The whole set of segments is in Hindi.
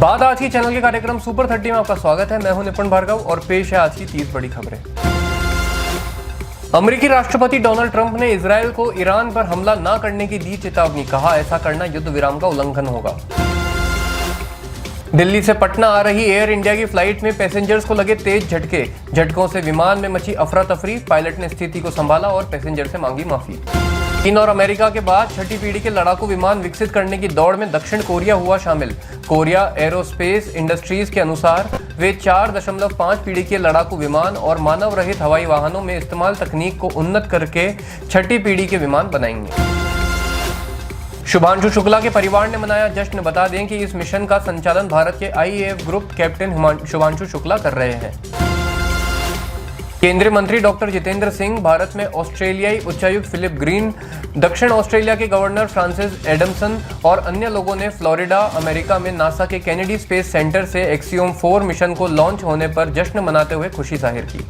बाद आज की चैनल के कार्यक्रम सुपर 30 में आपका स्वागत है। मैं हूं निपुण भार्गव और पेश है आज की 30 बड़ी खबरें। अमेरिकी राष्ट्रपति डोनाल्ड ट्रंप ने इजरायल को ईरान पर हमला न करने की दी चेतावनी। कहा ऐसा करना युद्ध विराम का उल्लंघन होगा। दिल्ली से पटना आ रही एयर इंडिया की फ्लाइट में पैसेंजर्स को लगे तेज झटके। झटकों से विमान में मची अफरा तफरी। पायलट ने स्थिति को संभाला और पैसेंजर से मांगी माफी। चीन और अमेरिका के बाद छठी पीढ़ी के लड़ाकू विमान विकसित करने की दौड़ में दक्षिण कोरिया हुआ शामिल। कोरिया एरोस्पेस इंडस्ट्रीज के अनुसार वे 4.5 पीढ़ी के लड़ाकू विमान और मानव रहित हवाई वाहनों में इस्तेमाल तकनीक को उन्नत करके छठी पीढ़ी के विमान बनाएंगे। शुभांशु शुक्ला के परिवार ने मनाया जश्न। बता दें कि इस मिशन का संचालन भारत के IAF group captain Shubhanshu Shukla कर रहे हैं। केंद्रीय मंत्री डॉक्टर जितेंद्र सिंह, भारत में ऑस्ट्रेलियाई उच्चायुक्त फिलिप ग्रीन, दक्षिण ऑस्ट्रेलिया के गवर्नर फ्रांसिस एडमसन और अन्य लोगों ने फ्लोरिडा, अमेरिका में नासा के केनेडी स्पेस सेंटर से एक्सियोम 4 मिशन को लॉन्च होने पर जश्न मनाते हुए खुशी जाहिर की।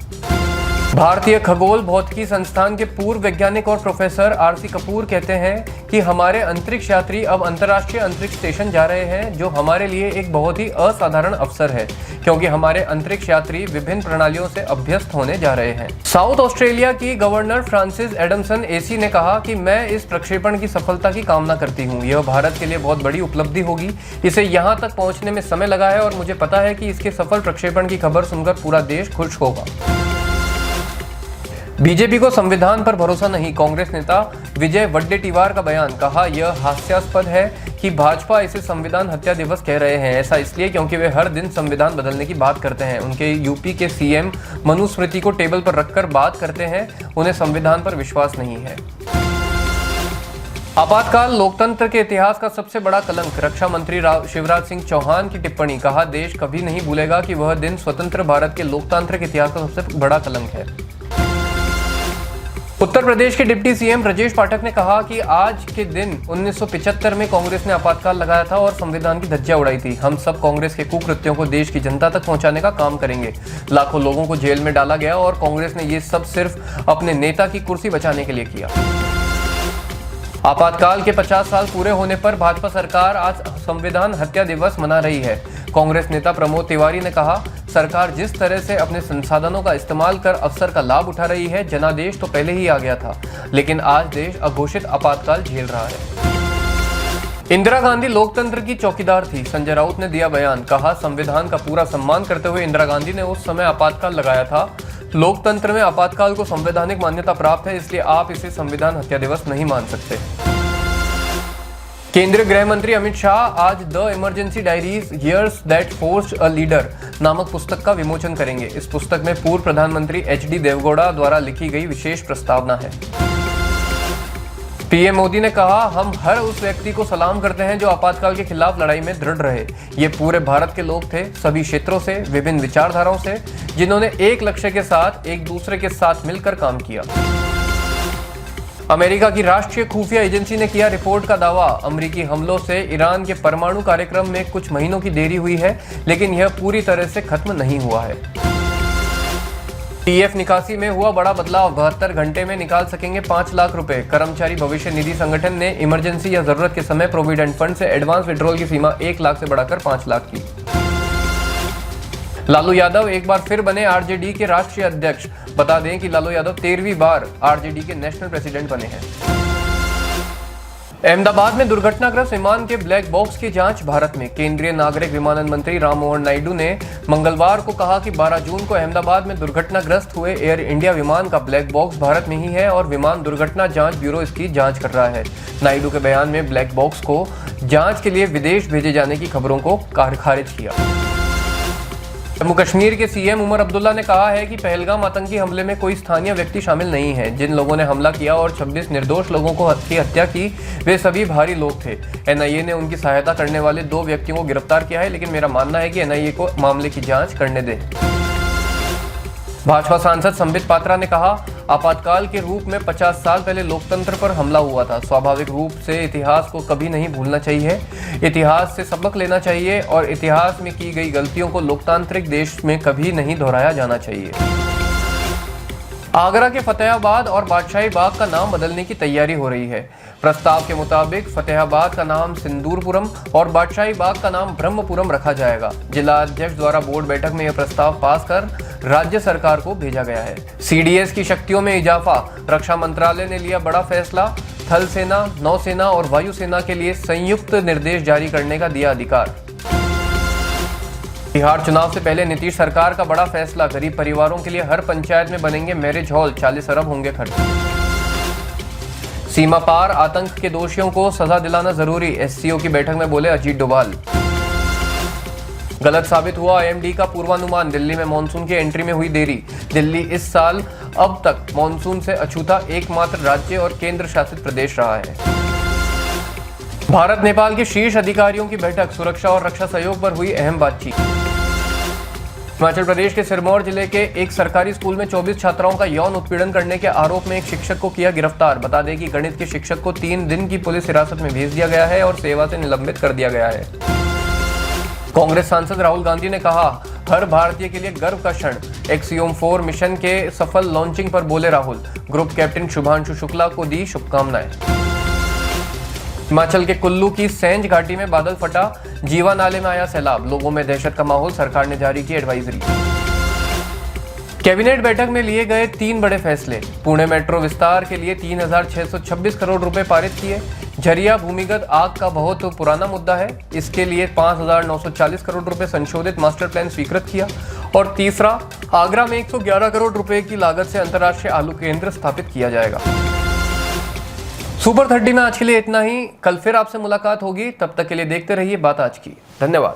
भारतीय खगोल भौतिकी संस्थान के पूर्व वैज्ञानिक और प्रोफेसर आरसी कपूर कहते हैं कि हमारे अंतरिक्ष यात्री अब अंतर्राष्ट्रीय अंतरिक्ष स्टेशन जा रहे हैं, जो हमारे लिए एक बहुत ही असाधारण अवसर है, क्योंकि हमारे अंतरिक्ष यात्री विभिन्न प्रणालियों से अभ्यस्त होने जा रहे हैं। साउथ ऑस्ट्रेलिया की गवर्नर फ्रांसिस एडमसन एसी ने कहा कि मैं इस प्रक्षेपण की सफलता की कामना करती हूँ। यह भारत के लिए बहुत बड़ी उपलब्धि होगी। इसे यहाँ तक पहुँचने में समय लगा है और मुझे पता है कि इसके सफल प्रक्षेपण की खबर सुनकर पूरा देश खुश होगा। बीजेपी को संविधान पर भरोसा नहीं, कांग्रेस नेता विजय वडेट्टीवार का बयान। कहा यह हास्यास्पद है कि भाजपा इसे संविधान हत्या दिवस कह रहे हैं। ऐसा इसलिए क्योंकि वे हर दिन संविधान बदलने की बात करते हैं। उनके यूपी के सीएम मनुस्मृति को टेबल पर रखकर बात करते हैं। उन्हें संविधान पर विश्वास नहीं है। आपातकाल लोकतंत्र के इतिहास का सबसे बड़ा कलंक, रक्षा मंत्री शिवराज सिंह चौहान की टिप्पणी। कहा देश कभी नहीं भूलेगा कि वह दिन स्वतंत्र भारत के लोकतांत्रिक इतिहास का सबसे बड़ा कलंक है। उत्तर प्रदेश के डिप्टी सीएम ब्रजेश पाठक ने कहा कि आज के दिन 1975 में कांग्रेस ने आपातकाल लगाया था और संविधान की धज्जियां उड़ाई थी। हम सब कांग्रेस के कुकृत्यों को देश की जनता तक पहुंचाने का काम करेंगे। लाखों लोगों को जेल में डाला गया और कांग्रेस ने ये सब सिर्फ अपने नेता की कुर्सी बचाने के लिए किया। आपातकाल के 50 साल पूरे होने पर भाजपा सरकार आज संविधान हत्या दिवस मना रही है। कांग्रेस नेता प्रमोद तिवारी ने कहा, सरकार जिस तरह से अपने संसाधनों का इस्तेमाल कर अवसर का लाभ उठा रही है, जनादेश तो पहले ही आ गया था, लेकिन आज देश अघोषित आपातकाल झेल रहा है। इंदिरा गांधी लोकतंत्र की चौकीदार थी, संजय राउत ने दिया बयान। कहा संविधान का पूरा सम्मान करते हुए इंदिरा गांधी ने उस समय आपातकाल लगाया था। लोकतंत्र में आपातकाल को संवैधानिक मान्यता प्राप्त है, इसलिए आप इसे संविधान हत्या दिवस नहीं मान सकते। केंद्रीय गृह मंत्री अमित शाह आज the emergency diaries years that forced a leader नामक पुस्तक का विमोचन करेंगे। इस पुस्तक में पूर्व प्रधानमंत्री एचडी देवगौड़ा द्वारा लिखी गई विशेष प्रस्तावना है। पीएम मोदी ने कहा, हम हर उस व्यक्ति को सलाम करते हैं जो आपातकाल के खिलाफ लड़ाई में दृढ़ रहे। ये पूरे भारत के लोग थे, सभी क्षेत्रों से, विभिन्न विचारधाराओं से, जिन्होंने एक लक्ष्य के साथ एक दूसरे के साथ मिलकर काम किया। अमेरिका की राष्ट्रीय खुफिया एजेंसी ने किया रिपोर्ट का दावा। अमेरिकी हमलों से ईरान के परमाणु कार्यक्रम में कुछ महीनों की देरी हुई है, लेकिन यह पूरी तरह से खत्म नहीं हुआ है। पीएफ निकासी में हुआ बड़ा बदलाव, 72 घंटे में निकाल सकेंगे 5 लाख रुपए। कर्मचारी भविष्य निधि संगठन ने इमरजेंसी या जरूरत के समय प्रोविडेंट फंड से एडवांस विड्रॉल की सीमा 1 लाख से बढ़ाकर 5 लाख की। लालू यादव एक बार फिर बने आरजेडी के राष्ट्रीय अध्यक्ष। बता दें कि लालू यादव 13वीं बार आरजेडी के नेशनल प्रेसिडेंट बने हैं। अहमदाबाद में दुर्घटनाग्रस्त विमान के ब्लैक बॉक्स की जांच भारत में। केंद्रीय नागरिक विमानन मंत्री राममोहन नायडू ने मंगलवार को कहा कि 12 जून को अहमदाबाद में दुर्घटनाग्रस्त हुए एयर इंडिया विमान का ब्लैक बॉक्स भारत में ही है और विमान दुर्घटना जांच ब्यूरो इसकी जांच कर रहा है। नायडू के बयान में ब्लैक बॉक्स को जांच के लिए विदेश भेजे जाने की खबरों को खारिज किया। जम्मू कश्मीर के सीएम उमर अब्दुल्ला ने कहा है कि पहलगाम आतंकी हमले में कोई स्थानीय व्यक्ति शामिल नहीं है। जिन लोगों ने हमला किया और 26 निर्दोष लोगों की हत्या की, वे सभी भारी लोग थे। एनआईए ने उनकी सहायता करने वाले 2 व्यक्तियों को गिरफ्तार किया है, लेकिन मेरा मानना है कि एनआईए को मामले की जांच करने दें। भाजपा सांसद संबित पात्रा ने कहा, आपातकाल के रूप में 50 साल पहले लोकतंत्र पर हमला हुआ था। स्वाभाविक रूप से इतिहास को कभी नहीं भूलना चाहिए, इतिहास से सबक लेना चाहिए और इतिहास में की गई गलतियों को लोकतांत्रिक देश में कभी नहीं दोहराया जाना चाहिए। आगरा के फतेहाबाद और बादशाही बाग का नाम बदलने की तैयारी हो रही है। प्रस्ताव के मुताबिक फतेहाबाद का नाम सिंदूरपुरम और बादशाही बाग का नाम ब्रह्मपुरम रखा जाएगा। जिला अध्यक्ष द्वारा बोर्ड बैठक में यह प्रस्ताव पास कर राज्य सरकार को भेजा गया है। सीडीएस की शक्तियों में इजाफा, रक्षा मंत्रालय ने लिया बड़ा फैसला। थल सेना, नौसेना और वायुसेना के लिए संयुक्त निर्देश जारी करने का दिया अधिकार। बिहार चुनाव से पहले नीतीश सरकार का बड़ा फैसला, गरीब परिवारों के लिए हर पंचायत में बनेंगे मैरिज हॉल, 40 अरब होंगे खर्च। सीमा पार आतंक के दोषियों को सजा दिलाना जरूरी, एससीओ की बैठक में बोले अजीत डोभाल। गलत साबित हुआ आईएमडी का पूर्वानुमान, दिल्ली में मानसून की एंट्री में हुई देरी। दिल्ली इस साल अब तक मानसून से अछूता एकमात्र राज्य और केंद्र शासित प्रदेश रहा है। भारत नेपाल के शीर्ष अधिकारियों की बैठक, सुरक्षा और रक्षा सहयोग पर हुई अहम बातचीत। हिमाचल प्रदेश के सिरमौर जिले के एक सरकारी स्कूल में 24 छात्राओं का यौन उत्पीड़न करने के आरोप में एक शिक्षक को किया गिरफ्तार। बता दें कि गणित के शिक्षक को 3 दिन की पुलिस हिरासत में भेज दिया गया है और सेवा से निलंबित कर दिया गया है। कांग्रेस सांसद राहुल गांधी ने कहा, हर भारतीय के लिए गर्व का क्षण। एक्सियोम 4 मिशन के सफल लॉन्चिंग पर बोले राहुल। ग्रुप कैप्टन शुभांशु शुक्ला को दी शुभकामनाएं। हिमाचल के कुल्लू की सैंज घाटी में बादल फटा, जीवा नाले में आया सैलाब, लोगों में दहशत का माहौल, सरकार ने जारी की एडवाइजरी। कैबिनेट बैठक में लिए गए 3 बड़े फैसले। पुणे मेट्रो विस्तार के लिए 3,626 करोड़ रुपए पारित किए। झरिया भूमिगत आग का बहुत पुराना मुद्दा है, इसके लिए 5,940 करोड़ रुपए संशोधित मास्टर प्लान स्वीकृत किया। और तीसरा, आगरा में 111 करोड़ रुपए की लागत से अंतर्राष्ट्रीय आलू केंद्र स्थापित किया जाएगा। सुपर 30 में आज के लिए इतना ही। कल फिर आपसे मुलाकात होगी, तब तक के लिए देखते रहिए बात आज की। धन्यवाद।